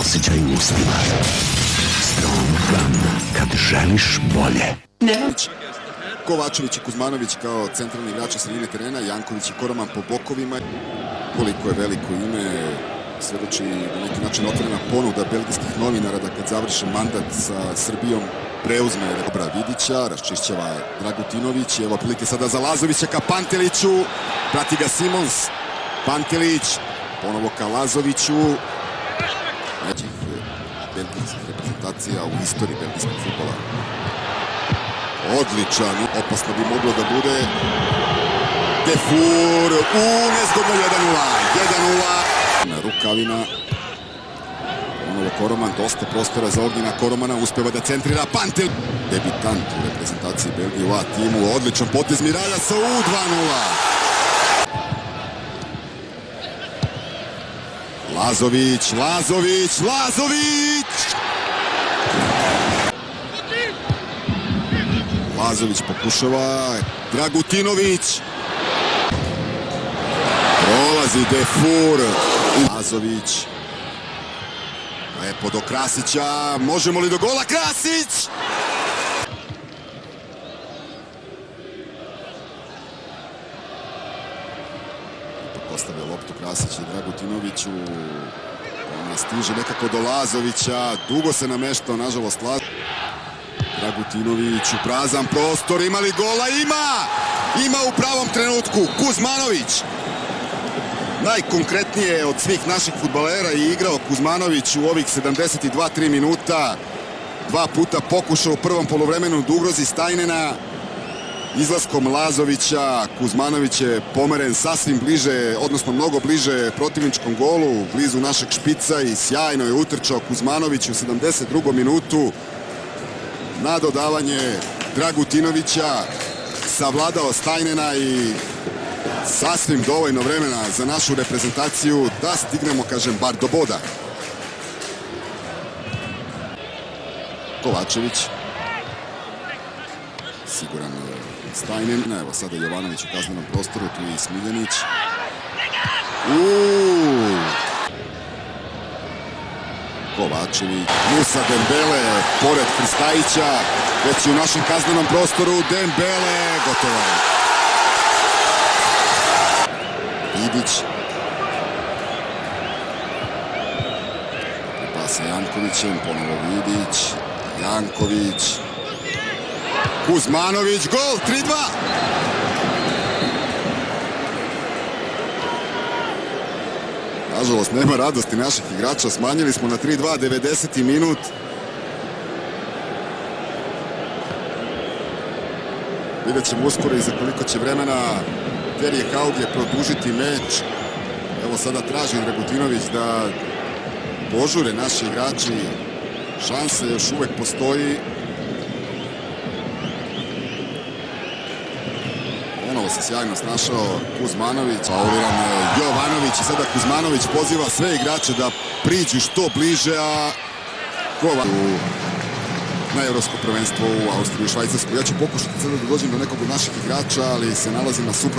osjećaj u ustima. Strong Gun, kad želiš bolje. Kovačević i Kuzmanović kao centralni igrači sredine terena, Janković i Koroman po bokovima. Koliko je veliko ime, svedoči na neki način otvorena ponuda belgijskih novinara da kad završe mandat sa Srbijom preuzme Dobra Vidića, raščišćava Dragutinović. Evo prilike sada za Lazovića ka Panteliću, prati ga Simons, Pantelić, ponovo ka Lazoviću. Nećih belgijskih reprezentacija u istoriji belgijskog futbola. Odličan, opasno bi moglo da bude. Defur, nezgodno 1-0. Na Rukavina. Ponovo Koroman, dosta prostora za Ognjena Koromana, uspeva da centrira Pantel. Debitant u reprezentaciji Belgije u A timu, odličan potez Miralja-sa u 2-0. Lazović. Lazović pokušava, Dragutinović. Prolazi Defur. Lazović. Lepo do Krasića. Možemo li do gola? Krasić! Postavlja loptu Krasić i Dragutinoviću. Ona stiže nekako do Lazovića. Dugo se nameštao, nažalost, Lazović. Dragutinović u prazan prostor. Ima li gola? Ima u pravom trenutku. Kuzmanović. Najkonkretnije od svih naših fudbalera je igrao Kuzmanović u ovih 72-3 minuta. 2 puta pokušao u prvom poluvremenu da ugrozi Stajnena. Izlaskom Lazovića Kuzmanović je pomeren sasvim bliže, odnosno mnogo bliže protivničkom golu, blizu našeg špica, i sjajno je utrčao Kuzmanović u 72. minutu. Na dodavanje Dragutinovića savladao Stajnena i sasvim dovoljno vremena za našu reprezentaciju da stignemo, kažem, bar do boda. Kovačević. Siguran Stajnen. Evo sada Jovanović u kaznenom prostoru, tu je i Smiljanić. Kovačević. Musa Dembele pored Kristajića. Već u našem kaznenom prostoru. Dembele. Gotovo. Vidić. Pa sa Jankovićem. Ponovo Vidić. Janković. Kuzmanović. Gol. 3-2. Nažalost, nema radosti naših igrača. Smanjili smo na 3-2, 90. minut. Vidjet ćemo uskoro i za koliko će vremena Terje Kauglje produžiti meč. Evo sada traži Dragutinović da požure naši igrači. Šansa još uvek postoji. Ponovo se sjajno snašao Kuzmanović. Fauliran Jovanović i sada Kuzmanović poziva sve igrače da priđu što bliže, a na evropsko prvenstvo u Austriji i Švajcarsku. Ja ću pokušati sada da dođem do nekog od naših igrača, ali se nalazim na suprotnom